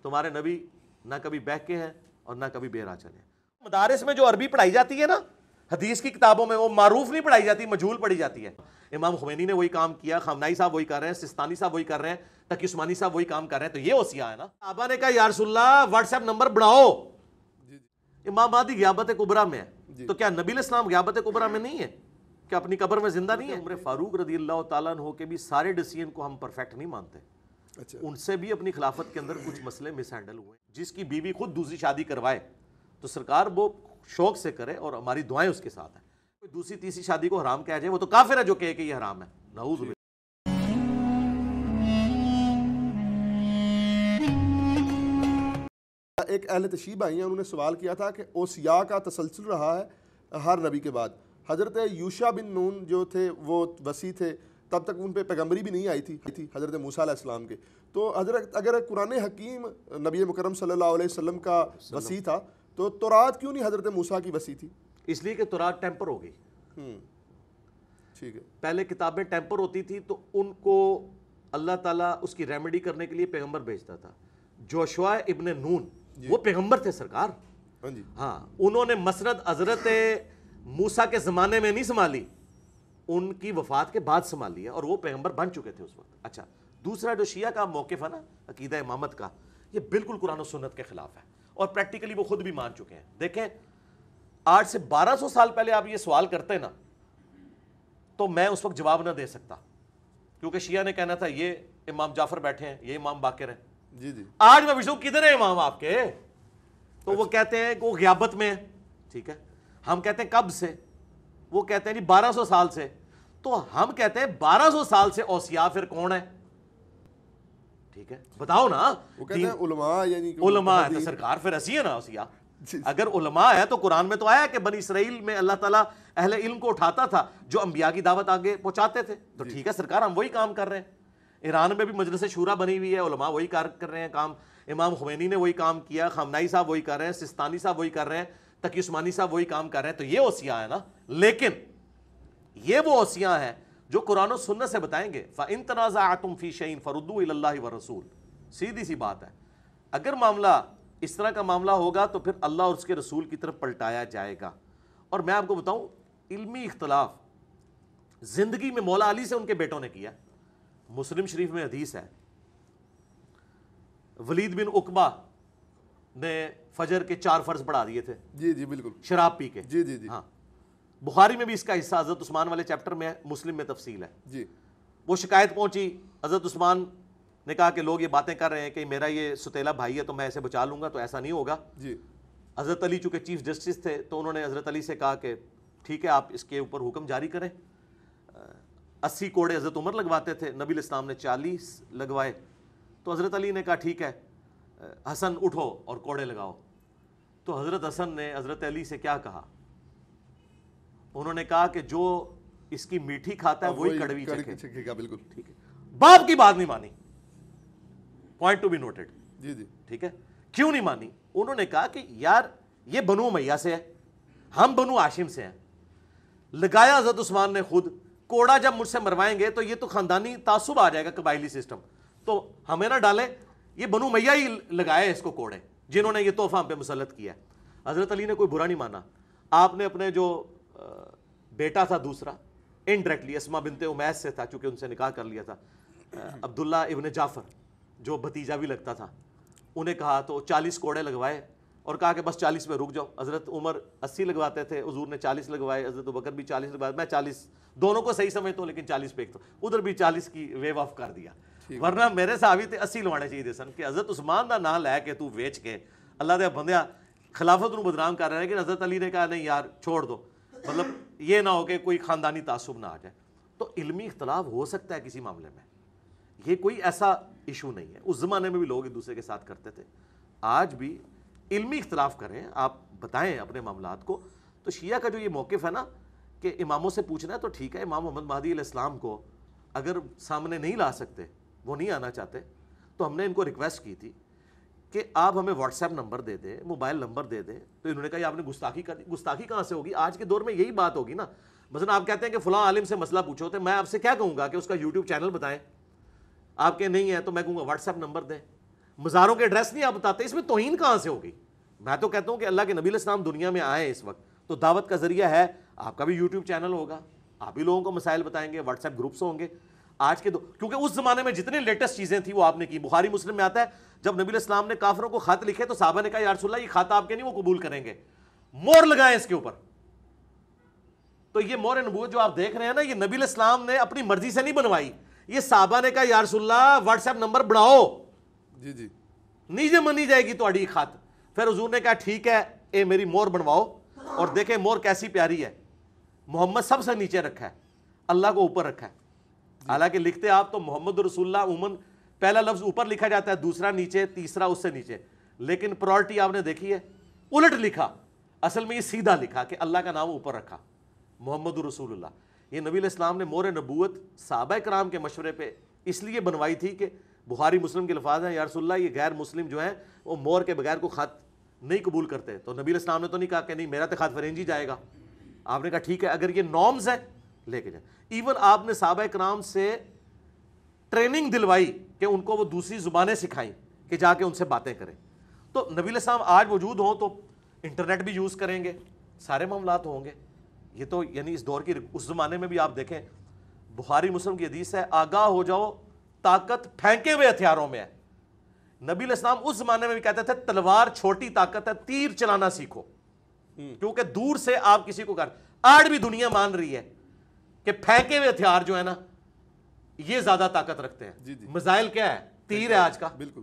تمہارے نبی نہ کبھی بہکے ہیں اور نہ کبھی بے راہ چلے ہیں۔ مدارس میں جو عربی پڑھائی جاتی ہے نا، حدیث کی کتابوں میں، وہ معروف نہیں پڑھائی جاتی، مجہول پڑھی جاتی ہے۔ امام خمینی نے وہی کام کیا، خامنائی صاحب وہی کر رہے ہیں، سستانی صاحب وہی کر رہے ہیں، تقی عثمانی صاحب وہی کام کر رہے ہیں، تو یہ اوصیاء ہے نا۔ صحابہ نے کہا یا رسول اللہ واٹس ایپ نمبر بڑھاؤ۔ امام مہدی غیابت کبریٰ میں ہے، تو کیا نبی علیہ السلام غیابت کبریٰ میں نہیں ہے؟ کہ اپنی قبر میں زندہ نہیں ہے؟ عمر فاروق رضی اللہ تعالیٰ عنہ کے بھی سارے ڈیسیجن کو ہم پرفیکٹ نہیں مانتے، ان سے بھی اپنی خلافت کے اندر کچھ مسئلے مس ہینڈل ہوئے۔ جس کی بیوی خود دوسری شادی کروائے تو سرکار وہ شوق سے کرے، اور ہماری دعائیں اس کے ساتھ ہیں۔ کوئی دوسری تیسری شادی کو حرام کہہ جائے، وہ تو کافر ہے جو کہے کہ یہ حرام ہے، نعوذ باللہ۔ ایک اہل تشریح بھائی ہیں، انہوں نے سوال کیا تھا کہ اوصیاء کا تسلسل رہا ہے ہر نبی کے بعد۔ حضرت یوشع بن نون جو تھے وہ وصی تھے، تب تک ان پہ پیغمبری بھی نہیں آئی تھی حضرت موسیٰ علیہ السلام کے۔ تو حضرت اگر قرآن حکیم نبی مکرم صلی اللہ علیہ وسلم کا وصی تھا تو تورات کیوں نہیں حضرت موسیٰ کی وصی تھی؟ اس لیے کہ تورات ٹیمپر ہو گئی۔ ٹھیک ہے، پہلے کتابیں ٹیمپر ہوتی تھی تو ان کو اللہ تعالیٰ اس کی ریمیڈی کرنے کے لیے پیغمبر بھیجتا تھا۔ جوشوا ابن نون وہ پیغمبر تھے سرکار، ہاں، انہوں نے مسند حضرت موسیٰ کے زمانے میں نہیں سنبھالی، ان کی وفات کے بعد سنبھال لیا، اور وہ پیغمبر بن چکے تھے اس وقت۔ اچھا، دوسرا جو شیعہ کا موقف ہے نا عقیدہ امامت کا، یہ بالکل قرآن و سنت کے خلاف ہے، اور پریکٹیکلی وہ خود بھی مان چکے ہیں۔ دیکھیں، آج سے 1200 سال پہلے آپ یہ سوال کرتے نا تو میں اس وقت جواب نہ دے سکتا، کیونکہ شیعہ نے کہنا تھا یہ امام جعفر بیٹھے ہیں، یہ امام باقر ہیں۔ جی جی، آج میں پوچھوں کدھر ہے امام آپ کے؟ تو وہ کہتے ہیں کہ وہ غیابت میں ہے، ٹھیک ہے۔ ہم کہتے ہیں کب سے؟ وہ کہتے ہیں 1200 سال سے۔ تو ہم کہتے ہیں 1200 سال سے اوصیاء پھر کون ہے؟ ٹھیک ہے، بتاؤ نا۔ وہ کہتے ہیں علماء، یعنی علماء ہے تو سرکار پھر ایسی ہے نا اوصیاء۔ اگر علماء ہے تو قرآن میں تو آیا کہ بنی اسرائیل میں اللہ تعالیٰ اہل علم کو اٹھاتا تھا جو انبیاء کی دعوت آگے پہنچاتے تھے، تو ٹھیک ہے سرکار، ہم وہی کام کر رہے ہیں۔ ایران میں بھی مجلس شورا بنی ہوئی ہے، علماء وہی کر رہے ہیں کام، امام خمینی نے وہی کام کیا، خامنائی صاحب وہی کر رہے ہیں، سستانی صاحب وہی کر رہے ہیں، تقی عثمانی صاحب وہی کام کر رہے ہیں، تو یہ اوصیاء ہے نا۔ لیکن یہ وہ اوصیاء ہیں جو قرآن و سنت سے بتائیں گے فَإِن تَنَازَعْتُمْ فِي شَيْءٍ فَرُدُّوهُ إِلَى اللَّهِ وَالرَّسُولِ، سیدھی سی بات ہے۔ اگر معاملہ اس طرح کا معاملہ ہوگا تو پھر اللہ اور اس کے رسول کی طرف پلٹایا جائے گا۔ اور میں آپ کو بتاؤں، علمی اختلاف زندگی میں مولا علی سے ان کے بیٹوں نے کیا۔ مسلم شریف میں حدیث ہے، ولید بن عقبہ نے فجر کے 4 فرض پڑھا دیے تھے، جی جی بالکل، شراب پی کے۔ جی جی جی، ہاں، بخاری میں بھی اس کا حصہ حضرت عثمان والے چیپٹر میں ہے، مسلم میں تفصیل ہے۔ جی، وہ شکایت پہنچی، حضرت عثمان نے کہا کہ لوگ یہ باتیں کر رہے ہیں کہ میرا یہ ستیلا بھائی ہے تو میں اسے بچا لوں گا، تو ایسا نہیں ہوگا۔ جی، حضرت علی چونکہ چیف جسٹس تھے تو انہوں نے حضرت علی سے کہا کہ ٹھیک ہے آپ اس کے اوپر حکم جاری کریں۔ 80 کوڑے حضرت عمر لگواتے تھے، نبی علیہ السلام نے 40 لگوائے، تو حضرت علی نے کہا ٹھیک ہے حسن اٹھو اور کوڑے لگاؤ۔ تو حضرت حسن نے حضرت علی سے کیا کہا؟ انہوں نے کہا کہ جو اس کی میٹھی کھاتا ہے وہی کڑوی چکھے گا۔ بالکل ٹھیک ہے، باپ کی بات نہیں مانی، پوائنٹ ٹو بی نوٹڈ۔ جی جی، ٹھیک ہے، کیوں نہیں مانی؟ انہوں نے کہا کہ یار یہ بنو امیہ سے ہے، ہم بنو ہاشم سے ہیں، لگایا حضرت عثمان نے خود، کوڑا جب مجھ سے مروائیں گے تو یہ تو خاندانی تعصب آ جائے گا، قبائلی سسٹم، تو ہمیں نہ ڈالیں، یہ بنو امیہ ہی لگائے اس کو کوڑے، جنہوں نے یہ تحفہ ہم پہ مسلط کیا ہے۔ حضرت علی نے کوئی برا نہیں مانا۔ آپ نے اپنے جو بیٹا تھا دوسرا، انڈائریکٹلی اسما بنت امیس سے تھا چونکہ ان سے نکاح کر لیا تھا، عبداللہ ابن جعفر جو بھتیجا بھی لگتا تھا، انہیں کہا تو 40 کوڑے لگوائے اور کہا کہ بس 40 پہ رک جاؤ۔ حضرت عمر 80 لگواتے تھے، حضور نے 40 لگوائے، حضرت ابوبکر بھی 40 لگوائے، میں 40 دونوں کو صحیح سمجھتا ہوں لیکن 40 پہ ایک تو ادھر بھی 40 کی ویو آف کر دیا، ورنہ میرے صحابی تے 80 لوانے چاہیے تھے سن کہ حضرت عثمان دا نام لے کے تو ویچ کے اللہ دے بندیا خلافت نو بدنام کر رہے ہیں، لیکن حضرت علی نے کہا نہیں یار چھوڑ دو، مطلب یہ نہ ہو کہ کوئی خاندانی تعصب نہ آ جائے۔ تو علمی اختلاف ہو سکتا ہے کسی معاملے میں، یہ کوئی ایسا ایشو نہیں ہے، اس زمانے میں بھی لوگ ایک دوسرے کے ساتھ کرتے تھے، آج بھی علمی اختلاف کریں، آپ بتائیں اپنے معاملات کو۔ تو شیعہ کا جو یہ موقف ہے نا کہ اماموں سے پوچھنا ہے تو ٹھیک ہے، امام محمد مہدی علیہ السلام کو اگر سامنے نہیں لا سکتے، وہ نہیں آنا چاہتے، تو ہم نے ان کو ریکویسٹ کی تھی کہ آپ ہمیں واٹس ایپ نمبر دے دیں، موبائل نمبر دے دیں، تو انہوں نے کہا یہ آپ نے گستاخی کر دی۔ گستاخی کہاں سے ہوگی؟ آج کے دور میں یہی بات ہوگی نا، مثلا آپ کہتے ہیں کہ فلاں عالم سے مسئلہ پوچھو، تو میں آپ سے کیا کہوں گا کہ اس کا یوٹیوب چینل بتائیں، آپ کے نہیں ہے تو میں کہوں گا واٹس ایپ نمبر دیں، مزاروں کے ایڈریس نہیں آپ بتاتے, اس میں توہین کہاں سے ہوگی؟ میں تو کہتا ہوں کہ اللہ کے نبی علیہ السلام دنیا میں آئے اس وقت تو دعوت کا ذریعہ ہے. آپ کا بھی یوٹیوب چینل ہوگا, آپ بھی لوگوں کو مسائل بتائیں گے, واٹس ایپ گروپس ہوں گے آج کے کیونکہ اس زمانے میں جتنے لیٹسٹ چیزیں تھیں وہ آپ نے کی. بخاری مسلم میں آتا ہے جب نبی علیہ السلام نے کافروں کو خط لکھے تو صحابہ نے کہا یا رسول اللہ یہ خط آپ کے نہیں, وہ قبول کریں گے, مور لگائیں اس کے اوپر. تو یہ مور نبوت جو آپ دیکھ رہے ہیں نا, یہ نبی علیہ السلام نے اپنی مرضی سے نہیں بنوائی, یہ صحابہ نے کہا یا رسول اللہ واٹس ایپ نمبر بڑھاؤ, جی جی نیچے منی جائے گی تہاڈی خط. پھر حضور نے کہا ٹھیک ہے اے میری مور بنواؤ, اور دیکھیں مور کیسی پیاری ہے, محمد سب سے نیچے رکھا ہے, اللہ کو اوپر رکھا ہے. حالانکہ لکھتے آپ تو محمد رسول اللہ عموماً پہلا لفظ اوپر لکھا جاتا ہے, دوسرا نیچے, تیسرا اس سے نیچے, لیکن پرائورٹی آپ نے دیکھی ہے الٹ لکھا, اصل میں یہ سیدھا لکھا کہ اللہ کا نام اوپر رکھا, محمد رسول اللہ. یہ نبی علیہ السلام نے مور نبوت صحابہ کرام کے مشورے پہ اس لیے بنوائی تھی کہ بخاری مسلم کے الفاظ ہیں یا رسول اللہ یہ غیر مسلم جو ہیں وہ مور کے بغیر کو خط نہیں قبول کرتے. تو نبی علیہ السلام نے تو نہیں کہا کہ نہیں میرا تو خط فرنجی جائے گا, آپ نے کہا ٹھیک ہے اگر یہ نارمز ہیں لے کے جائیں. ایون آپ نے صحابہ کرام سے ٹریننگ دلوائی کہ ان کو وہ دوسری زبانیں سکھائیں کہ جا کے ان سے باتیں کریں. تو نبی علیہ السلام آج موجود ہوں تو انٹرنیٹ بھی یوز کریں گے, سارے معاملات ہوں گے. یہ تو یعنی اس دور کی, اس زمانے میں بھی آپ دیکھیں بخاری مسلم کی حدیث ہے آگاہ ہو جاؤ طاقت پھینکے ہوئے ہتھیاروں میں ہے. نبی علیہ السلام اس زمانے میں بھی کہتے تھے تلوار چھوٹی طاقت ہے, تیر چلانا سیکھو, کیونکہ دور سے آپ کسی کو آج بھی دنیا مان رہی ہے کہ پھینکے ہوئے ہتھیار جو ہے نا یہ زیادہ طاقت رکھتے ہیں. میزائل کیا ہے؟ تیر ہے آج کا, بالکل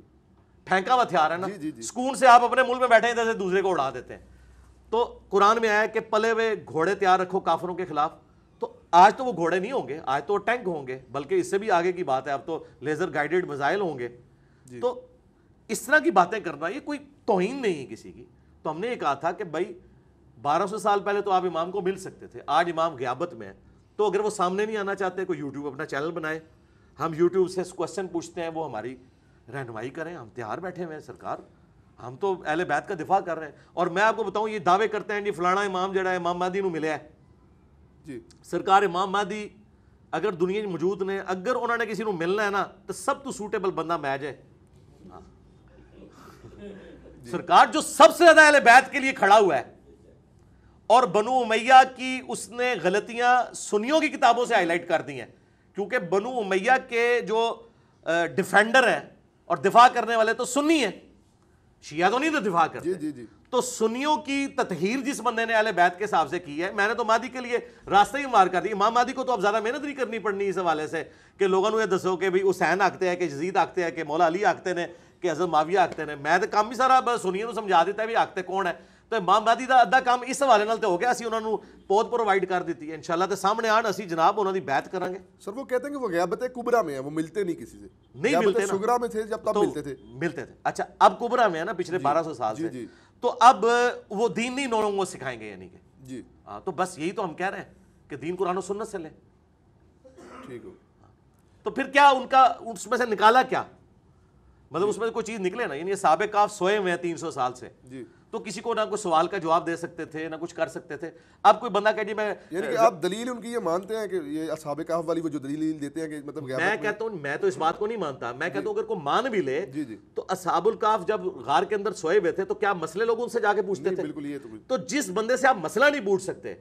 پھینکا ہوا ہتھیار ہے نا, سکون سے آپ اپنے ملک میں بیٹھے ادھر سے دوسرے کو اڑا دیتے ہیں. تو قرآن میں آیا کہ پلے ہوئے گھوڑے تیار رکھو کافروں کے خلاف. تو آج تو وہ گھوڑے نہیں ہوں گے, آج تو ٹینک ہوں گے, بلکہ اس سے بھی آگے کی بات ہے, اب تو لیزر گائیڈڈ میزائل ہوں گے. تو اس طرح کی باتیں کرنا یہ کوئی توہین نہیں ہے کسی کی. تو ہم نے یہ کہا تھا کہ بھائی 1200 سال پہلے تو آپ امام کو مل سکتے تھے, آج امام غیابت میں ہے, تو اگر وہ سامنے نہیں آنا چاہتے کوئی یوٹیوب اپنا چینل بنائے, ہم یوٹیوب سے کوسچن پوچھتے ہیں, وہ ہماری رہنمائی کریں, ہم تیار بیٹھے ہوئے ہیں سرکار, ہم تو اہل بیت کا دفاع کر رہے ہیں. اور میں آپ کو بتاؤں یہ دعوے کرتے ہیں جی فلانا امام جڑا ہے امام مہدی نو ملیا ہے, جی سرکار امام مہدی اگر دنیا میں موجود نے, اگر انہوں نے کسی نو ملنا ہے نا تو سب تو سوٹیبل بندہ میں جائے. سرکار جو سب سے زیادہ اہل بیت کے لیے کھڑا ہوا ہے, اور بنو امیہ کی اس نے غلطیاں سنیوں کی کتابوں سے ہائی لائٹ کر دی ہیں, کیونکہ بنو امیہ کے جو ڈیفینڈر ہیں اور دفاع کرنے والے تو سنی ہیں, شیعہ تو نہیں تو دفاع کرتے. تو سنیوں کی تطہیر جس بندے نے اہل بیت کے حساب سے کی ہے, میں نے تو مہدی کے لیے راستہ ہی مار کر دی. امام مہدی کو تو اب زیادہ محنت نہیں کرنی پڑنی اس حوالے سے کہ لوگوں نے یہ دسو کہ بھئی حسین آکتے ہیں کہ یزید آکتے ہیں کہ مولا علی آکتے ہیں کہ حضرت معاویہ آکتے ہیں. میں تو کام بھی سارا سنیوں سمجھا دیتا ہے بھی آکتے کون ہے. تو امام مہدی دا ادھا کام اس حوالے نال تے ہو گیا, اسی انہاں نو پود پرووائڈ کر دیتی ہے. انشاءاللہ تے سامنے آن اسی جناب انہاں دی بیعت کریں گے. سر وہ کہتے ہیں کہ وہ غیابت کبریٰ میں ہے, وہ ملتے نہیں کسی سے, نہیں ملتے نا, صغریٰ میں تھے جب تب ملتے تھے. اچھا اب کبریٰ میں ہے نا پچھلے 1200 سال سے, تو اب وہ دین نہیں لوگوں کو سکھائیں گے, یعنی کہ جی ہاں, تو بس یہی تو ہم کہہ رہے ہیں کہ دین قرآن و سنت سے لیں. ٹھیک ہو, تو پھر کیا ان کا اس میں سے نکالا کیا, مطلب اس میں کوئی چیز نکلے نا, یعنی صحابہ کہف سوئے ہوئے ہیں 300 سال سے, تو کسی کو نہ کوئی سوال کا جواب دے سکتے تھے نہ کچھ کر سکتے تھے. اب کوئی بندہ کہ جی میں, یعنی کہ آپ دلیل ان کی یہ مانتے ہیں کہ یہ اصحاب کہف والی وہ جو دلیل دیتے ہیں کہ مطلب میں کہتا ہوں, میں تو اس بات کو نہیں مانتا, میں کہتا ہوں اگر کوئی مان بھی لے تو اصحاب الکہف جب غار کے اندر سوئے ہوئے تھے تو کیا مسئلے لوگ ان سے جا کے پوچھتے تھے؟ بالکل. یہ تو جس بندے سے آپ مسئلہ نہیں پوچھ سکتے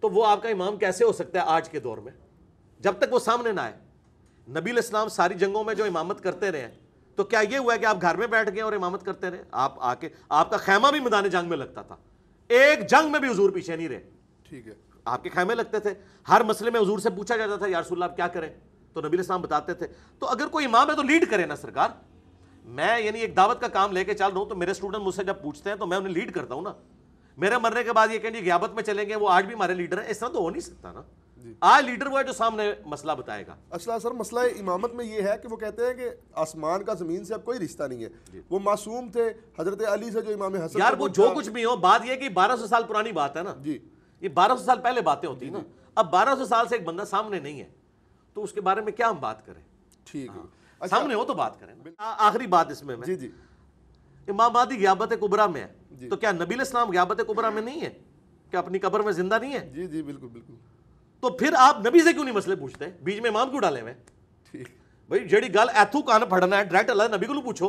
تو وہ آپ کا امام کیسے ہو سکتا ہے آج کے دور میں, جب تک وہ سامنے نہ آئے. نبی علیہ السلام ساری جنگوں میں جو امامت کرتے رہے ہیں, تو کیا یہ ہوا ہے کہ آپ گھر میں بیٹھ گئے اور امامت کرتے رہے؟ آپ آ کے, آپ کا خیمہ بھی میدان جنگ میں لگتا تھا, ایک جنگ میں بھی حضور پیچھے نہیں رہے. ٹھیک ہے, آپ کے خیمے لگتے تھے, ہر مسئلے میں حضور سے پوچھا جاتا تھا یا رسول اللہ آپ کیا کریں, تو نبی علیہ السلام بتاتے تھے. تو اگر کوئی امام ہے تو لیڈ کرے نا سرکار. میں یعنی ایک دعوت کا کام لے کے چل رہا ہوں, تو میرے اسٹوڈنٹ مجھ سے جب پوچھتے ہیں تو میں انہیں لیڈ کرتا ہوں نا. میرے مرنے کے بعد یہ کہیں گے غیابت میں چلیں گے, وہ آج بھی ہمارے لیڈر ہیں, اس طرح تو ہو نہیں سکتا نا. آج لیڈر وہ ہے جو سامنے مسئلہ بتائے گا. اصلا سر مسئلہ امامت میں یہ ہے کہ وہ کہتے ہیں کہ آسمان کا زمین سے اب کوئی رشتہ نہیں ہے. وہ معصوم تھے حضرت علی سے, جو امام حسن, یار وہ جو کچھ بھی ہو, بات یہ کہ 1200 سال پرانی بات ہے نا, یہ 1200 سال پہلے باتیں ہوتی نا. اب 1200 سال سے ایک بندہ سامنے نہیں ہے تو اس کے بارے میں کیا ہم بات کریں؟ ٹھیک ہے, سامنے ہو تو بات کریں. آخری بات اس میں امام مہدی غیابت کبریٰ میں ہے, تو کیا نبی علیہ السلام غیابت کبریٰ میں نہیں ہے کہ اپنی قبر میں زندہ نہیں ہے؟ جی بالکل بالکل. تو پھر آپ نبی سے کیوں نہیں مسئلے پوچھتے, بیچ میں امام کیوں ڈالے ہوئے؟ بھائی جیڑی گل ایتھو کان پھڑنا ہے ڈائریکٹ اللہ نبی کو پوچھو.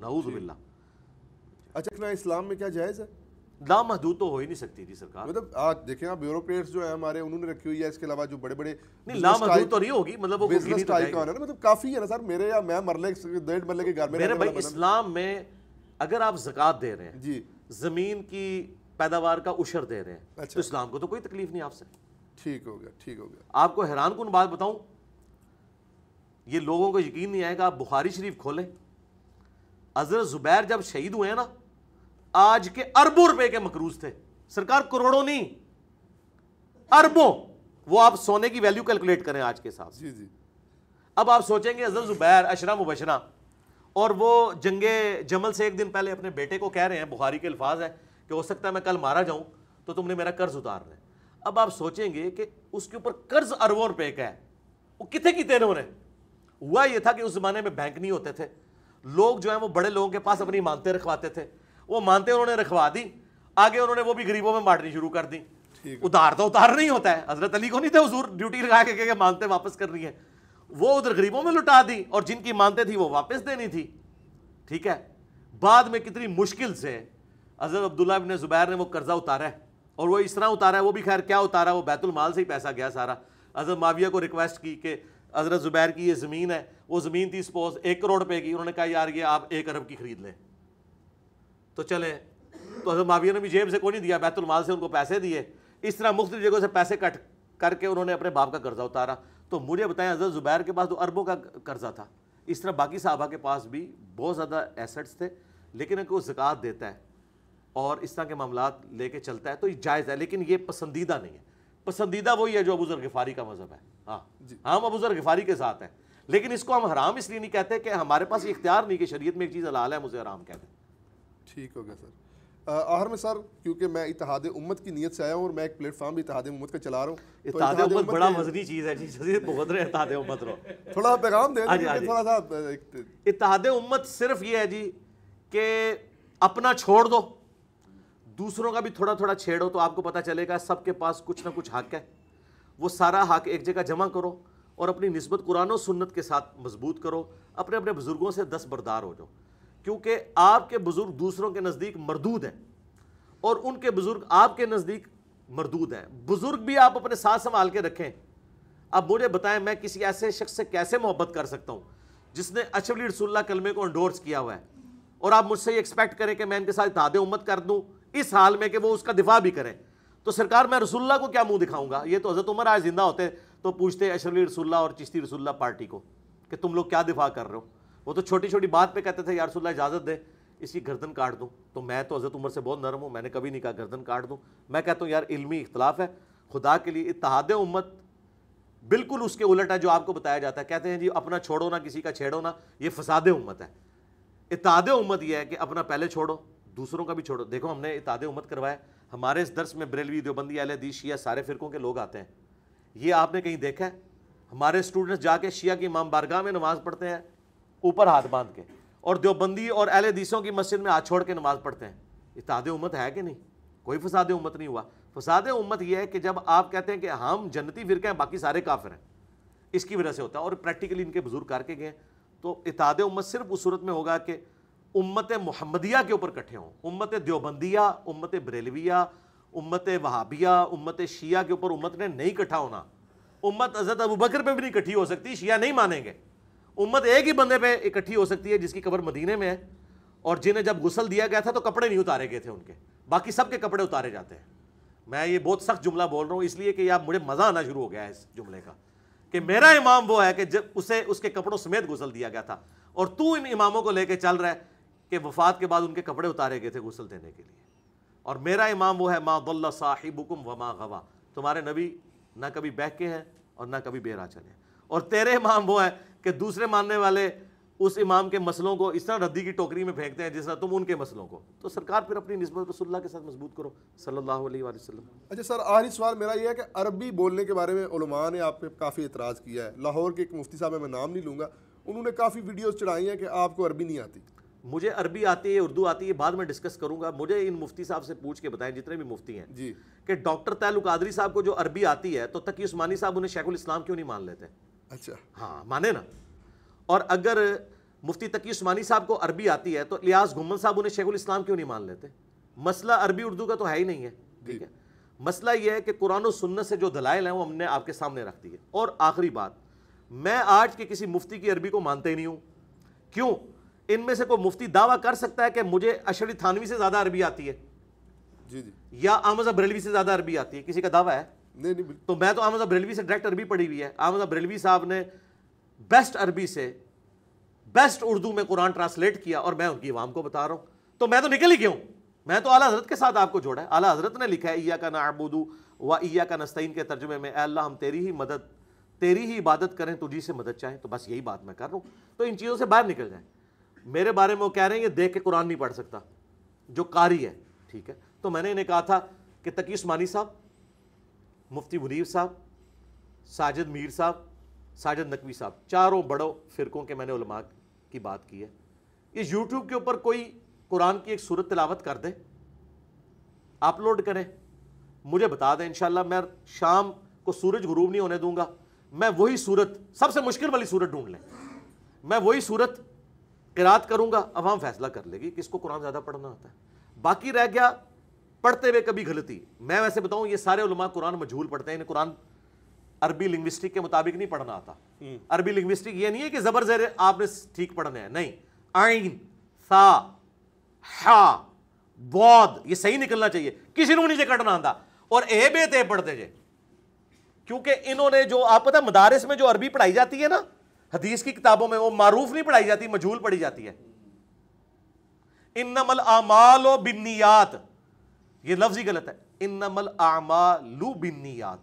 نعوذ باللہ۔ اچھا اتنا اسلام میں کیا جائز ہے؟ لامحدود تو ہو ہی نہیں سکتی جی سرکار، مطلب آج دیکھیں آپ بیوروکریٹس جو ہیں ہمارے انہوں نے رکھی ہوئی ہے، اس کے علاوہ جو بڑے بڑے نہیں لامحدود تو نہیں ہوگی، مطلب وہ بزنس ٹائکون ہے نا، مطلب کافی ہے نا سر، میرے یا میں مرلے 1.5 مرلے کے گھر میں میرے بھائی اسلام میں اگر آپ زکوٰۃ دے رہے ہیں، جی زمین کی پیداوار کا عشر دے رہے ہیں، اچھا، تو اسلام کو تو کوئی تکلیف نہیں آپ سے۔ ٹھیک ہو گیا، ٹھیک ہو گیا۔ آپ کو حیران کن بات بتاؤں، یہ لوگوں کو یقین نہیں آئے گا، آپ بخاری شریف کھولیں، حضرت زبیر جب شہید ہوئے ہیں نا، آج کے اربوں روپے کے مقروض تھے، سرکار کروڑوں نہیں اربوں، وہ آپ سونے کی ویلیو کیلکولیٹ کریں آج کے حساب سے۔ جی جی، اب آپ سوچیں گے حضرت زبیر عشرہ مبشرہ، اور وہ جنگ جمل سے ایک دن پہلے اپنے بیٹے کو کہہ رہے ہیں، بخاری کے الفاظ ہے کہ ہو سکتا ہے میں کل مارا جاؤں تو تم نے میرا قرض اتارنا ہے۔ اب آپ سوچیں گے کہ اس کے اوپر قرض اربوں روپے کا ہے، وہ کتنے کیتے انہوں نے؟ ہوا یہ تھا کہ اس زمانے میں بینک نہیں ہوتے تھے، لوگ جو ہیں وہ بڑے لوگوں کے پاس اپنی مانتے رکھواتے تھے، وہ مانتے انہوں نے رکھوا دی، آگے انہوں نے وہ بھی غریبوں میں بانٹنی شروع کر دی۔ ادھار تو اتار نہیں ہوتا ہے، حضرت علی کو نہیں تھے حضور ڈیوٹی لگا کے کہ مانتے واپس کرنی ہے، وہ ادھر غریبوں میں لٹا دی، اور جن کی مانتے تھی وہ واپس دینی تھی، ٹھیک ہے۔ بعد میں کتنی مشکل سے حضرت عبداللہ ابن زبیر نے وہ قرضہ اتارا ہے، اور وہ اس طرح اتارا ہے، وہ بھی خیر کیا اتارا، وہ بیت المال سے ہی پیسہ گیا سارا۔ حضرت معاویہ کو ریکویسٹ کی کہ حضرت زبیر کی یہ زمین ہے، وہ زمین تھی سپوز 1 کروڑ روپے کی، انہوں نے کہا یار یہ آپ 1 ارب کی خرید لیں تو چلیں، تو حضرت معاویہ نے بھی جیب سے کوئی نہیں دیا، بیت المال سے ان کو پیسے دیے، اس طرح مختلف جگہوں سے پیسے کٹ کر کے انہوں نے اپنے باپ کا قرضہ اتارا۔ تو مجھے بتائیں حضرت زبیر کے پاس تو اربوں کا قرضہ تھا، اس طرح باقی صحابہ کے پاس بھی بہت زیادہ ایسٹس تھے، لیکن اگر وہ زکوٰۃ دیتا ہے اور اس طرح کے معاملات لے کے چلتا ہے تو یہ جائز ہے، لیکن یہ پسندیدہ نہیں ہے۔ پسندیدہ وہی ہے جو ابو ذر غفاری کا مذہب ہے، ہاں ہم ابو ذر غفاری کے ساتھ ہیں، لیکن اس کو ہم حرام اس لیے نہیں کہتے کہ ہمارے پاس یہ اختیار نہیں کہ شریعت میں ایک چیز حلال ہے مجھے حرام کہتے ہیں۔ ٹھیک ہو گیا سر۔ آخر میں سر، کیونکہ میں اتحاد امت کی نیت سے آیا ہوں اور میں ایک پلیٹ فارم بھی اتحاد امت کا چلا رہا ہوں، اتحاد امت بڑا وزنی چیز ہے جی، بہت رہے اتحاد امت رو، تھوڑا پیغام دیں تھوڑا سا۔ اتحاد امت صرف یہ ہے جی کہ اپنا چھوڑ دو، دوسروں کا بھی تھوڑا تھوڑا چھیڑو، تو آپ کو پتہ چلے گا سب کے پاس کچھ نہ کچھ حق ہے، وہ سارا حق ایک جگہ جمع کرو اور اپنی نسبت قرآن و سنت کے ساتھ مضبوط کرو، اپنے اپنے بزرگوں سے دستبردار ہو جاؤ، کیونکہ آپ کے بزرگ دوسروں کے نزدیک مردود ہیں اور ان کے بزرگ آپ کے نزدیک مردود ہیں، بزرگ بھی آپ اپنے ساتھ سنبھال کے رکھیں۔ اب مجھے بتائیں میں کسی ایسے شخص سے کیسے محبت کر سکتا ہوں جس نے اشرف علی رسول اللہ کلمے کو انڈورس کیا ہوا ہے، اور آپ مجھ سے یہ ایکسپیکٹ کریں کہ میں ان کے ساتھ اتحاد امت کر دوں اس حال میں کہ وہ اس کا دفاع بھی کریں؟ تو سرکار میں رسول اللہ کو کیا منہ دکھاؤں گا؟ یہ تو حضرت عمر آج زندہ ہوتے تو پوچھتے اشرف علی رسول اللہ اور چشتی رسول اللہ پارٹی کو کہ تم لوگ کیا دفاع کر رہے ہو، وہ تو چھوٹی چھوٹی بات پہ کہتے تھے یا رسول اللہ اجازت دے اس کی گردن کاٹ دوں، تو میں تو حضرت عمر سے بہت نرم ہوں، میں نے کبھی نہیں کہا گردن کاٹ دوں، میں کہتا ہوں یار علمی اختلاف ہے، خدا کے لیے اتحاد امت بالکل اس کے الٹ ہے جو آپ کو بتایا جاتا ہے، کہتے ہیں جی اپنا چھوڑو نہ کسی کا چھیڑو نہ، یہ فساد امت ہے۔ اتحاد امت یہ ہے کہ اپنا پہلے چھوڑو دوسروں کا بھی چھوڑو۔ دیکھو ہم نے اتحاد امت کروایا، ہمارے اس درس میں بریلوی دیوبندی اہل حدیث شیعہ سارے فرقوں کے لوگ آتے ہیں، یہ آپ نے کہیں دیکھا ہے؟ ہمارے اسٹوڈنٹس جا کے شیعہ کی امام بارگاہ میں نماز پڑھتے ہیں اوپر ہاتھ باندھ کے، اور دیوبندی اور اہل حدیثوں کی مسجد میں ہاتھ چھوڑ کے نماز پڑھتے ہیں۔ اتحاد امت ہے کہ نہیں؟ کوئی فساد امت نہیں ہوا۔ فساد امت یہ ہے کہ جب آپ کہتے ہیں کہ ہم جنتی فرقے ہیں باقی سارے کافر ہیں، اس کی وجہ سے ہوتا ہے، اور پریکٹیکلی ان کے بزرگ کر کے گئے۔ تو اتحاد امت صرف اس صورت میں ہوگا کہ امت محمدیہ کے اوپر کٹھے ہوں، امت دیوبندیہ، امت بریلویہ، امت وہابیہ، امت شیعہ کے اوپر امت نے نہیں کٹھا ہونا۔ امت حضرت ابوبکر پہ بھی نہیں اکٹھی ہو سکتی، شیعہ نہیں مانیں گے۔ امت ایک ہی بندے پہ اکٹھی ہو سکتی ہے جس کی قبر مدینے میں ہے، اور جنہیں جب غسل دیا گیا تھا تو کپڑے نہیں اتارے گئے تھے ان کے، باقی سب کے کپڑے اتارے جاتے ہیں۔ میں یہ بہت سخت جملہ بول رہا ہوں اس لیے کہ یار مجھے مزہ آنا شروع ہو گیا ہے اس جملے کا، کہ میرا امام وہ ہے کہ جب اسے اس کے کپڑوں سمیت غسل دیا گیا تھا، اور تو ان اماموں کو لے کے چل رہا ہے کہ وفات کے بعد ان کے کپڑے اتارے گئے تھے غسل دینے کے لیے۔ اور میرا امام وہ ہے ما ضل صاحبکم وما غوا، تمہارے نبی نہ کبھی بہک کے ہیں اور نہ کبھی بہرا چلے۔ اور تیرے امام وہ ہے کہ دوسرے ماننے والے اس امام کے مسئلوں کو اس طرح ردی کی ٹوکری میں پھینکتے ہیں جس طرح تم ان کے مسئلوں کو۔ تو سرکار پھر اپنی نسبت رسول اللہ کے ساتھ مضبوط کرو صلی اللہ علیہ وآلہ وسلم۔ اچھا سر، آخری سوال میرا یہ ہے کہ عربی بولنے کے بارے میں علماء نے آپ پہ کافی اعتراض کیا ہے۔ لاہور کے ایک مفتی صاحب ہیں، میں نام نہیں لوں گا، انہوں نے کافی ویڈیوز چڑھائی ہیں کہ آپ کو عربی نہیں آتی۔ مجھے عربی آتی ہے، اردو آتی ہے، بعد میں ڈسکس کروں گا۔ مجھے ان مفتی صاحب سے پوچھ کے بتائیں جتنے بھی مفتی ہیں جی، کہ ڈاکٹر تعلق قادری صاحب کو جو عربی آتی ہے تو تقی عثمانی صاحب انہیں شیخ الاسلام کیوں نہیں مان لیتے؟ اچھا ہاں مانے نا. اور اگر مفتی تقی عثمانی صاحب کو عربی آتی ہے تو الیاس گھمن صاحب انہیں شیخ الاسلام کیوں نہیں مان لیتے؟ مسئلہ عربی اردو کا تو ہے ہی نہیں ہے. ٹھیک ہے, مسئلہ یہ ہے کہ قرآن و سنت سے جو دلائل ہیں وہ ہم نے آپ کے سامنے رکھ دی ہے. اور آخری بات, میں آج کے کسی مفتی کی عربی کو مانتے ہی نہیں ہوں. کیوں؟ ان میں سے کوئی مفتی دعویٰ کر سکتا ہے کہ مجھے اشعری تھانوی سے زیادہ عربی آتی ہے جی جی یا احمد بریلوی سے زیادہ عربی آتی ہے؟ کسی کا دعویٰ ہے؟ نہیں نہیں تو میں تو احمد بریلوی سے ڈائریکٹ عربی پڑھی ہوئی ہے. احمد بریلوی صاحب نے بیسٹ عربی سے بیسٹ اردو میں قرآن ٹرانسلیٹ کیا اور میں ان کی عوام کو بتا رہا ہوں. تو میں تو نکل ہی گیا ہوں. میں تو اعلیٰ حضرت کے ساتھ آپ کو جوڑا ہے. اعلیٰ حضرت نے لکھا ہے ایاک نعبد و ایاک نستعین کے ترجمے میں, اے اللہ ہم تیری ہی مدد تیری ہی عبادت کریں, تجھی سے مدد چاہیں. تو بس یہی بات میں کر رہا ہوں. تو ان چیزوں سے باہر نکل جائیں. میرے بارے میں وہ کہہ رہے ہیں یہ دیکھ کے قرآن نہیں پڑھ سکتا جو قاری ہے. ٹھیک ہے, تو میں نے انہیں کہا تھا کہ تقی عثمانی صاحب, مفتی منیر صاحب, ساجد میر صاحب, ساجد نقوی صاحب, چاروں بڑوں فرقوں کے میں نے علماء کی بات کی ہے. یہ یوٹیوب کے اوپر کوئی قرآن کی ایک سورت تلاوت کر دے, اپلوڈ کریں, مجھے بتا دیں, انشاءاللہ میں شام کو سورج غروب نہیں ہونے دوں گا, میں وہی سورت, سب سے مشکل والی سورت ڈھونڈ لیں, میں وہی سورت قرات کروں گا, عوام فیصلہ کر لے گی کس کو قرآن زیادہ پڑھنا ہوتا ہے. باقی رہ گیا پڑھتے ہوئے کبھی غلطی, میں ویسے بتاؤں یہ سارے علماء قرآن مجہول پڑھتے ہیں, انہیں قرآن عربی لنگوسٹک کے مطابق نہیں پڑھنا آتا. عربی لنگوسٹک یہ نہیں ہے کہ زبر زیر آپ نے ٹھیک پڑھنے ہیں, نہیں, عین ثا ہا بود یہ صحیح نکلنا چاہیے, کسی نے نیچے کٹنا آتا. اور اے بے تے پڑھتے جے, کیونکہ انہوں نے جو آپ پتہ مدارس میں جو عربی پڑھائی جاتی ہے نا حدیث کی کتابوں میں, وہ معروف نہیں پڑھائی جاتی, مجہول پڑھی جاتی ہے. انما الاعمال بالنیات, یہ لفظ ہی غلط ہے, انما الاعمال بالنیات.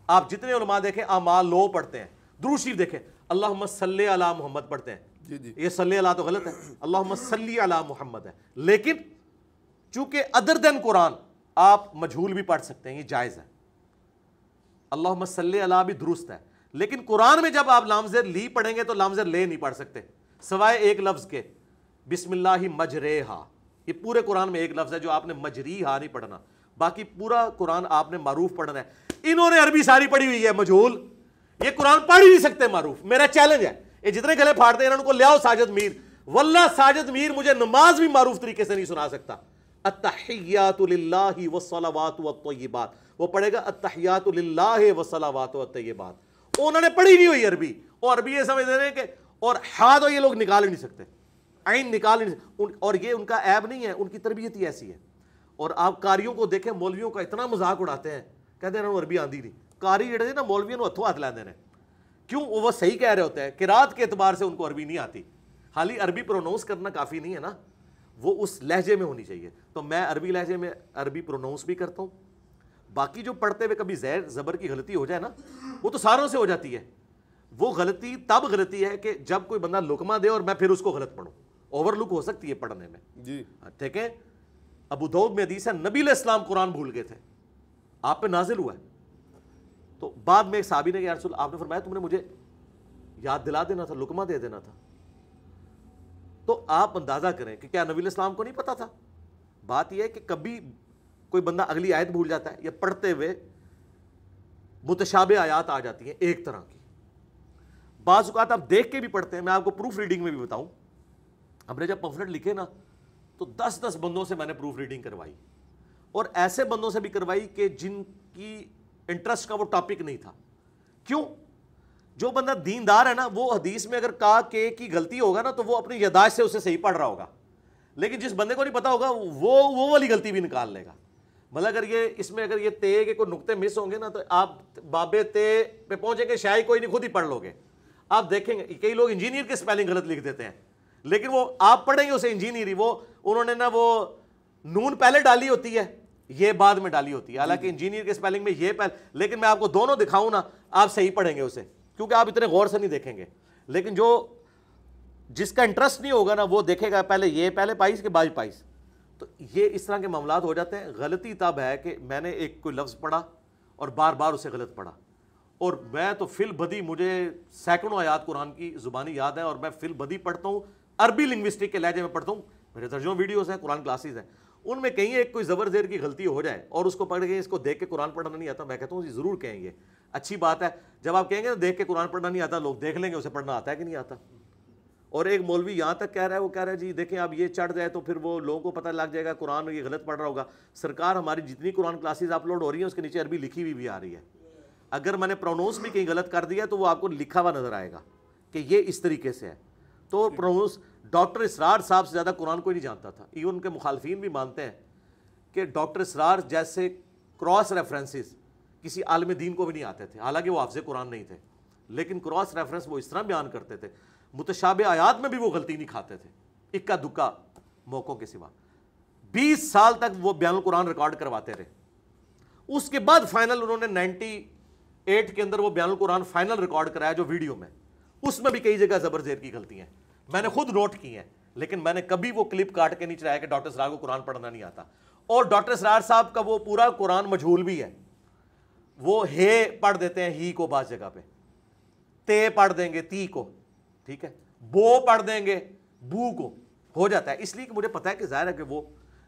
آپ جتنے علماء دیکھیں اعمالو پڑھتے ہیں, درود شریف دیکھیں اللہم صلی علی محمد پڑھتے ہیں, جی جی یہ صلی علی تو غلط ہے, اللہم صلی علی محمد ہے. لیکن چونکہ ادر دین قرآن آپ مجہول بھی پڑھ سکتے ہیں, یہ جائز ہے. اللہم صلی علی بھی درست ہے, لیکن قرآن میں جب آپ لام زیر لی پڑھیں گے تو لام زیر لے نہیں پڑھ سکتے سوائے ایک لفظ کے, بسم اللہ مجریہا. یہ پورے قرآن میں ایک لفظ ہے جو آپ نے مجریہا نہیں پڑھنا, باقی پورا قرآن آپ نے معروف پڑھنا ہے. انہوں نے عربی ساری پڑھی ہوئی ہے مجہول, یہ قرآن پڑھ ہی نہیں سکتے معروف. میرا چیلنج ہے, یہ جتنے گلے پھاڑتے ہیں انہوں کو لے آؤ ساجد میر, واللہ ساجد میر مجھے نماز بھی معروف طریقے سے نہیں سنا سکتا. التحیات للہ والصلوات والطیبات, وہ پڑھے گا التحیات للہ والصلوات والطیبات. انہوں نے پڑھی نہیں ہوئی عربی, اور عربی یہ سمجھ رہے ہیں کہ, اور ہاں تو یہ لوگ نکال ہی نہیں سکتے, عین نکال ہی نہیں سکتے. اور یہ ان کا عیب نہیں ہے, ان کی تربیت ہی ایسی ہے. اور آپ قاریوں کو دیکھیں, مولویوں کا اتنا مذاق اڑاتے ہیں, کہتے ہیں عربی آندی نہیں. قاری جڑے نا مولویوں کو ہتھوں ہاتھ لیندے نے, کیوں؟ وہ صحیح کہہ رہے ہوتے ہیں, قرات کے اعتبار سے ان کو عربی نہیں آتی, حالی عربی پرونونس کرنا کافی نہیں ہے نا, وہ اس لہجے میں ہونی چاہیے. تو میں عربی لہجے میں عربی پرونونس بھی کرتا ہوں. باقی جو پڑھتے ہوئے کبھی زیر زبر کی غلطی ہو جائے نا, وہ تو ساروں سے ہو جاتی ہے. وہ غلطی تب غلطی ہے کہ جب کوئی بندہ لقمہ دے اور میں پھر اس کو غلط پڑھوں, اوور لک ہو سکتی ہے پڑھنے میں. جی ٹھیک ہے, ابو داؤد میں حدیث ہے نبی علیہ السلام قرآن بھول گئے تھے, آپ پہ نازل ہوا ہے. تو بعد میں ایک صحابی نے کہا یا رسول اللہ, آپ نے فرمایا تم نے مجھے یاد دلا دینا تھا, لقمہ دے دینا تھا. تو آپ اندازہ کریں کہ کیا نبی علیہ السلام کو نہیں پتا تھا؟ بات یہ ہے کہ کبھی کوئی بندہ اگلی آیت بھول جاتا ہے, یا پڑھتے ہوئے متشابہ آیات آ جاتی ہیں ایک طرح کی. بعض اوقات آپ دیکھ کے بھی پڑھتے ہیں. میں آپ کو پروف ریڈنگ میں بھی بتاؤں, ہم نے جب پمفلٹ لکھے نا تو 10 بندوں سے میں نے پروف ریڈنگ کروائی, اور ایسے بندوں سے بھی کروائی کہ جن کی انٹرسٹ کا وہ ٹاپک نہیں تھا. کیوں؟ جو بندہ دیندار ہے نا, وہ حدیث میں اگر کا کے کی غلطی ہوگا نا تو وہ اپنی یاداشت سے اسے صحیح پڑھ رہا ہوگا, لیکن جس بندے کو نہیں پتا ہوگا وہ والی غلطی بھی نکال لے گا. مطلب اگر یہ اس میں اگر یہ تے کے کوئی نقطے مس ہوں گے نا تو آپ بابے تے پہ پہنچیں گے, شاید کوئی نہیں, خود ہی پڑھ لو گے. آپ دیکھیں گے کئی لوگ انجینئر کے سپیلنگ غلط لکھ دیتے ہیں, لیکن وہ آپ پڑھیں گے اسے انجینئر ہی, وہ انہوں نے نا وہ نون پہلے ڈالی ہوتی ہے, یہ بعد میں ڈالی ہوتی ہے, حالانکہ انجینئر کے سپیلنگ میں یہ پہلے, لیکن میں آپ کو دونوں دکھاؤں نا آپ صحیح پڑھیں گے اسے, کیونکہ آپ اتنے غور سے نہیں دیکھیں گے. لیکن جو جس کا انٹرسٹ نہیں ہوگا نا وہ دیکھے گا پہلے یہ پہلے پائس کے بعد پائس. تو یہ اس طرح کے معاملات ہو جاتے ہیں. غلطی تب ہے کہ میں نے ایک کوئی لفظ پڑھا اور بار بار اسے غلط پڑھا, اور میں تو فل بدی, مجھے سینکڑوں آیات قرآن کی زبانی یاد ہے, اور میں فل بدی پڑھتا ہوں, عربی لنگوسٹک کے لہجے میں پڑھتا ہوں. میرے ترجمہ ویڈیوز ہیں, قرآن کلاسز ہیں, ان میں کہیں ایک کوئی زبر زیر کی غلطی ہو جائے اور اس کو پڑھ کے اس کو دیکھ کے قرآن پڑھنا نہیں آتا، میں کہتا ہوں جی ضرور کہیں گے، اچھی بات ہے. جب آپ کہیں گے دیکھ کے قرآن پڑھنا نہیں آتا، لوگ دیکھ لیں گے اسے پڑھنا آتا ہے کہ نہیں آتا. اور ایک مولوی یہاں تک کہہ رہا ہے، وہ کہہ رہا ہے جی دیکھیں اب یہ چڑھ جائے تو پھر وہ لوگوں کو پتہ لگ جائے گا قرآن یہ غلط پڑھ رہا ہوگا. سرکار ہماری جتنی قرآن کلاسز اپلوڈ ہو رہی ہیں اس کے نیچے عربی لکھی ہوئی بھی آ رہی ہے. اگر میں نے پرونونس بھی کہیں غلط کر دیا تو وہ آپ کو لکھا ہوا نظر آئے گا کہ یہ اس طریقے سے ہے. تو پرونونس ڈاکٹر اسرار صاحب سے زیادہ قرآن کوئی نہیں جانتا تھا. ایون ان کے مخالفین بھی مانتے ہیں کہ ڈاکٹر اسرار جیسے کراس ریفرنسز کسی عالم دین کو بھی نہیں آتے تھے، حالانکہ وہ حافظ قرآن نہیں تھے، لیکن کراس ریفرنس وہ اس طرح بیان کرتے تھے. متشابہ آیات میں بھی وہ غلطی نہیں کھاتے تھے اکا دکا موقعوں کے سوا. 20 سال تک وہ بیان القرآن ریکارڈ کرواتے رہے. اس کے بعد فائنل انہوں نے 98 کے اندر وہ بیان القرآن فائنل ریکارڈ کرایا جو ویڈیو میں، اس میں بھی کئی جگہ زبر زیر کی غلطی ہیں میں نے خود نوٹ کی ہیں، لیکن میں نے کبھی وہ کلپ کاٹ کے نہیں چلایا کہ ڈاکٹر اسرار کو قرآن پڑھنا نہیں آتا. اور ڈاکٹر اسرار صاحب کا وہ پورا قرآن مجہول بھی ہے. وہ ہے پڑھ دیتے ہیں ہی کو بعض جگہ پہ، تے پڑھ دیں گے تی کو، ٹھیک ہے، بو پڑھ دیں گے بو کو، ہو جاتا ہے. اس لیے کہ مجھے پتا ہے کہ ظاہر ہے کہ وہ،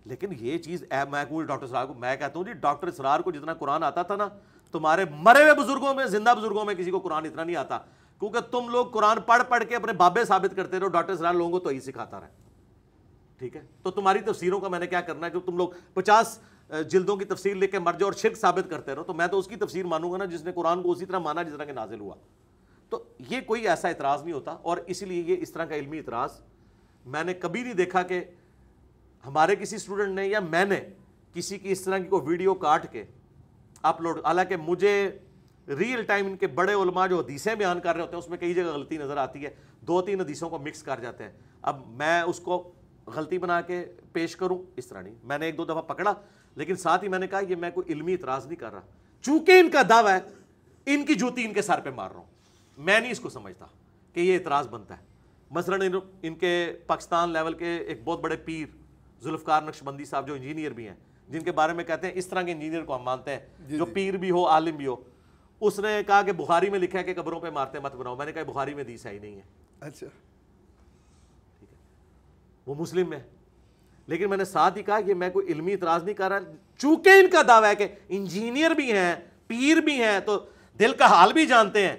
لیکن یہ چیز میں ڈاکٹر اسرار کو میں کہتا ہوں جی ڈاکٹر اسرار کو جتنا قرآن آتا تھا نا، تمہارے مرے ہوئے بزرگوں میں، زندہ بزرگوں میں کسی کو قرآن اتنا نہیں آتا، کیونکہ تم لوگ قرآن پڑھ پڑھ کے اپنے بابے ثابت کرتے رہو. ڈاکٹر اسرار لوگوں کو تو یہی سکھاتا رہا. ٹھیک ہے، تو تمہاری تفسیروں کا میں نے کیا کرنا ہے؟ جو تم لوگ 50 جلدوں کی تفسیر لے کے مر جاؤ اور شرک ثابت کرتے رہو، تو میں تو اس کی تفسیر مانوں گا نا جس نے قرآن کو اسی طرح مانا جس طرح کہ نازل ہوا. تو یہ کوئی ایسا اعتراض نہیں ہوتا. اور اسی لیے یہ اس طرح کا علمی اعتراض میں نے کبھی نہیں دیکھا کہ ہمارے کسی اسٹوڈنٹ نے یا میں نے کسی کی اس طرح کی کوئی ویڈیو کاٹ کے اپلوڈ. حالانکہ مجھے ریئل ٹائم ان کے بڑے علماء جو حدیثیں بیان کر رہے ہوتے ہیں اس میں کئی جگہ غلطی نظر آتی ہے، 2-3 حدیثوں کو مکس کر جاتے ہیں. اب میں اس کو غلطی بنا کے پیش کروں اس طرح نہیں. میں نے 1-2 دفعہ پکڑا، لیکن ساتھ ہی میں نے کہا یہ میں کوئی علمی اعتراض نہیں کر رہا، چونکہ ان کا دعویٰ ہے ان کی جوتی ان کے سر پہ مار رہا ہوں. میں نہیں اس کو سمجھتا کہ یہ اعتراض بنتا ہے. مثلا ان کے پاکستان لیول کے ایک بہت بڑے پیر ذوالفقار نقشبندی صاحب جو انجینئر بھی ہیں، جن کے بارے میں کہتے ہیں اس طرح کے انجینئر کو ہم مانتے ہیں جو پیر بھی ہو عالم بھی ہو. اس نے کہا کہ بخاری میں لکھا ہے کہ قبروں پہ مارتے مت بناؤ. میں نے کہا بخاری میں حدیث ہی نہیں ہے. اچھا ٹھیک ہے، وہ مسلم میں. لیکن میں نے ساتھ ہی کہا کہ میں کوئی علمی اعتراض نہیں کر رہا، چونکہ ان کا دعویٰ ہے کہ انجینئر بھی ہیں پیر بھی ہیں تو دل کا حال بھی جانتے ہیں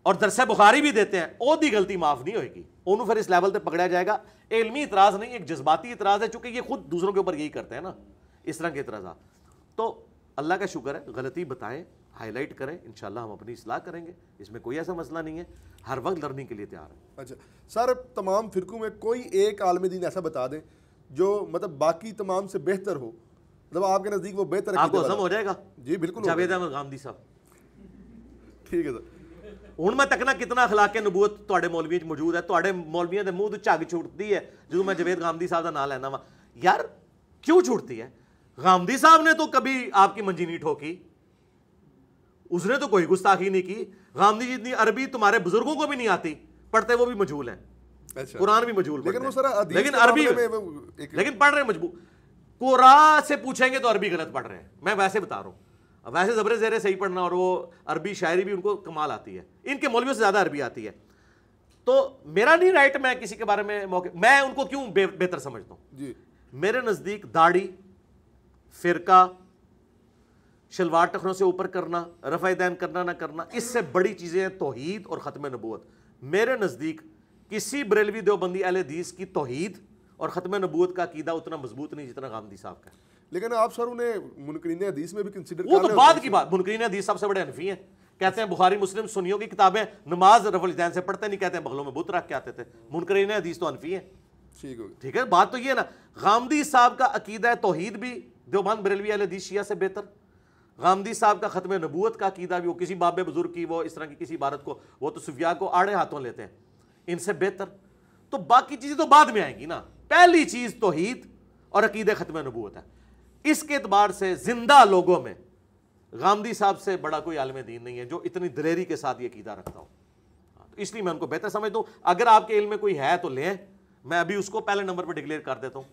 اور درس بخاری بھی دیتے ہیں، او دی غلطی معاف نہیں ہوئے گی. انہوں پھر اس لیول پہ پکڑا جائے گا. علمی اعتراض نہیں، ایک جذباتی اعتراض ہے، چونکہ یہ خود دوسروں کے اوپر یہی کرتے ہیں نا اس طرح کے اعتراضات. تو اللہ کا شکر ہے، غلطی بتائیں، ہائی لائٹ کریں، انشاءاللہ ہم اپنی اصلاح کریں گے. اس میں کوئی ایسا مسئلہ نہیں ہے، ہر وقت لرننگ کے لیے تیار ہے. اچھا سر، تمام فرقوں میں کوئی ایک عالم دین ایسا بتا دیں جو مطلب باقی تمام سے بہتر ہو، مطلب آپ کے نزدیک وہ بہتر ہے. آپ کو ہضم ہو جائے گا؟ جی بالکل. جاوید احمد غامدی صاحب. ٹھیک ہے سر. ہوں میں تکنا کتنا اخلاق نبوت تواڈے مولویاں وچ موجود ہے. تواڈے مولویاں دے منہ تو جھگ چھوٹتی ہے جدوں میں جاوید غامدی صاحب دا نام لینا وا. یار کیوں چھوٹتی ہے؟ غامدی صاحب نے تو کبھی آپ کی منجی نہیں ٹھوکی، اس نے تو کوئی گستاخی نہیں کی. غامدی جی اتنی عربی تمہارے بزرگوں کو بھی نہیں آتی، پڑھتے وہ بھی مجہول ہیں. اچھا. قرآن بھی مجہول لیکن وہ پڑھتے سر ہیں، حدیث لیکن کے عربی معاملے میں لیکن پڑھ رہے ہیں مجبور. قرآن سے پوچھیں گے تو عربی غلط پڑھ رہے ہیں. میں ویسے بتا رہا ہوں، ویسے زبر زیر صحیح پڑھنا اور وہ عربی شاعری بھی ان کو کمال آتی ہے. ان کے مولویوں سے زیادہ عربی آتی ہے. تو میرا نہیں رائٹ میں کسی کے بارے میں میں ان کو کیوں بہتر سمجھتا ہوں. جی میرے نزدیک داڑھی، فرقہ، شلوار ٹخنوں سے اوپر کرنا، رفع دین کرنا نہ کرنا، اس سے بڑی چیزیں ہیں توحید اور ختم نبوت. میرے نزدیک کسی بریلوی دیوبندی اہل حدیث کی توحید اور ختم نبوت کا عقیدہ اتنا مضبوط نہیں جتنا غامدی صاحب کا ہے. لیکن آپ سر انہیں منکرین حدیث میں بھی کنسیڈر وہ تو بعد کی بات. منکرین حدیث سب سے بڑے حنفی ہیں، کہتے ہیں بخاری مسلم سنیوں کی کتابیں نماز رفع الیدین سے پڑھتے نہیں، کہتے ہیں بغلوں میں بت رکھ کے آتے تھے. منکرین حدیث تو حنفی ہیں. ٹھیک ہوگی. ٹھیک ہے، بات تو یہ ہے نا. غامدی صاحب کا عقیدہ توحید بھی دیوبند بریلوی اہل حدیث شیعہ سے بہتر. غامدی صاحب کا ختم نبوت کا عقیدہ بھی، وہ کسی باب بزرگ کی وہ اس طرح کی کسی عبارت کو وہ تو صوفیاء کو آڑے ہاتھوں لیتے ہیں، ان سے بہتر. تو باقی چیزیں تو بعد میں آئیں گی نا. پہلی چیز توحید اور عقیدہ ختم نبوت ہے. اس کے اعتبار سے زندہ لوگوں میں غامدی صاحب سے بڑا کوئی عالم دین نہیں ہے جو اتنی دلیری کے ساتھ یہ عقیدہ رکھتا ہو. اس لیے میں ان کو بہتر سمجھتا ہوں. اگر آپ کے علم میں کوئی ہے تو لیں، میں ابھی اس کو پہلے نمبر پہ ڈکلیئر کر دیتا ہوں.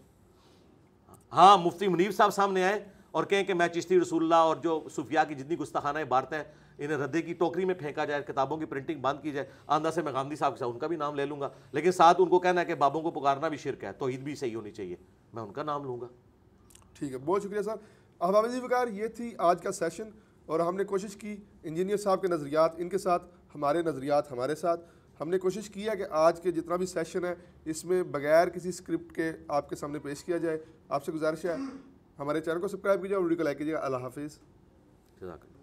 ہاں مفتی منیب صاحب سامنے آئے اور کہیں کہ میں چشتی رسول اللہ اور جو صوفیاء کی جتنی گستاخانہ عبارتیں ہیں انہیں ردے کی ٹوکری میں پھینکا جائے، کتابوں کی پرنٹنگ بند کی جائے، آندہ سے میں غامدی صاحب کے ساتھ ان کا بھی نام لے لوں گا. لیکن ساتھ ان کو کہنا ہے کہ بابوں کو پکارنا بھی شرک ہے، توحید بھی صحیح ہونی چاہیے، میں ان کا نام لوں گا. ٹھیک ہے، بہت شکریہ صاحب. احباب جی وقار، یہ تھی آج کا سیشن اور ہم نے کوشش کی انجینئر صاحب کے نظریات ان کے ساتھ، ہمارے نظریات ہمارے ساتھ. ہم نے کوشش کی ہے کہ آج کے جتنا بھی سیشن ہے اس میں بغیر کسی اسکرپٹ کے آپ کے سامنے پیش کیا جائے. آپ سے گزارش ہے ہمارے چینل کو سبسکرائب کیجیے اور ویڈیو کو لائک کیجیے. اللہ حافظ. جزاک اللہ.